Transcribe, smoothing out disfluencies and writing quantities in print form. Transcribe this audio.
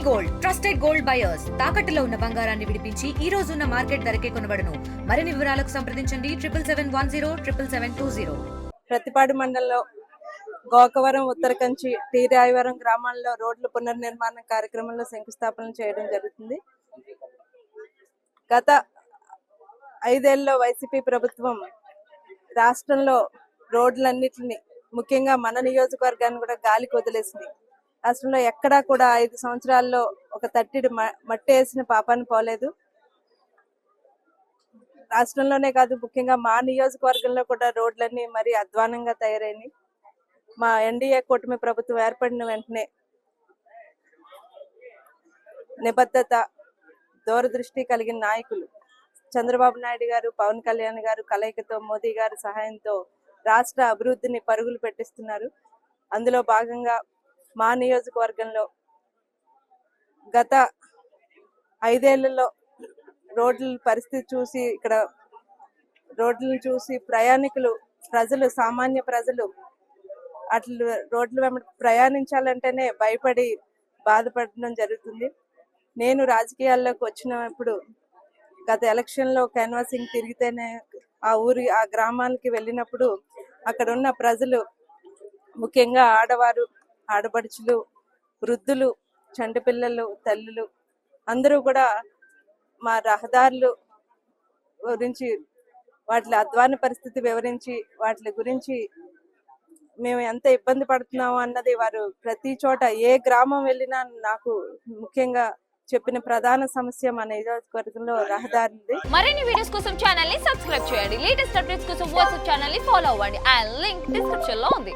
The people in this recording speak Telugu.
గోల్డ్ ట్రస్టెడ్ గోల్డ్ బయర్స్ తాకట్టులో ఉన్న బంగారాన్ని విడిపించి ఈ రోజు ఉన్న మార్కెట్ ధరకే కొనబడును. మరిన్ని వివరాలకు సంప్రదించండి 7771077720. ప్రతిపాడు మండలంలో గోకవరం, ఉత్తరకంచి, టీ రాయవరం గ్రామాల్లో రోడ్ల పునర్నిర్మాణ కార్యక్రమంలో శంకుస్థాపన చేయడం జరుగుతుంది. గత 5 ఏళ్లలో వైసీపీ ప్రభుత్వం రాష్ట్రంలో రోడ్లన్నిటిని, ముఖ్యంగా మన నియోజకవర్గాన్ని కూడా గాలికి వదిలేసింది. రాష్ట్రంలో ఎక్కడా కూడా 5 సంవత్సరాల్లో ఒక తట్టిడి మట్టి వేసిన పాపాన్ని పోలేదు. రాష్ట్రంలోనే కాదు, ముఖ్యంగా మా నియోజకవర్గంలో కూడా రోడ్లన్నీ మరీ అధ్వానంగా తయారైనాయి. మా ఎన్డీఏ కూటమి ప్రభుత్వం ఏర్పడిన వెంటనే నిబద్ధత, దూరదృష్టి కలిగిన నాయకులు చంద్రబాబు నాయుడు గారు, పవన్ కళ్యాణ్ గారు కలయికతో, మోదీ గారి సహాయంతో రాష్ట్ర అభివృద్ధిని పరుగులు పెట్టిస్తున్నారు. అందులో భాగంగా మా నియోజకవర్గంలో గత 5 ఏళ్లలో రోడ్ల పరిస్థితి చూసి, ఇక్కడ రోడ్లను చూసి ప్రయాణికులు, ప్రజలు, సామాన్య ప్రజలు అట్లా రోడ్ల వెంబడి ప్రయాణించాలంటేనే భయపడి బాధపడడం జరుగుతుంది. నేను రాజకీయాల్లోకి వచ్చినప్పుడు గత ఎలక్షన్లో క్యాన్వాసింగ్ తిరిగితేనే ఆ గ్రామాలకి వెళ్ళినప్పుడు అక్కడ ఉన్న ప్రజలు, ముఖ్యంగా ఆడవారు, ఆడపడుచులు, వృద్ధులు, చంటి పిల్లలు, తల్లులు అందరూ కూడా మా రహదారులు గురించి, వాటి అధ్వాన పరిస్థితి వివరించి, వాటి గురించి మేము ఎంత ఇబ్బంది పడుతున్నాము అన్నది వారు ప్రతి చోట, ఏ గ్రామం వెళ్ళినా నాకు ముఖ్యంగా చెప్పిన ప్రధాన సమస్య మన నియోజకవర్గంలో రహదారి. మరిన్ని వీడియోస్ కోసం ఛానల్ ని సబ్స్క్రైబ్ చేయండి. లేటెస్ట్ అప్డేట్స్ కోసం వాట్సాప్ ఛానల్ ని ఫాలో అవ్వండి. ఆ లింక్ డిస్క్రిప్షన్ లో ఉంది.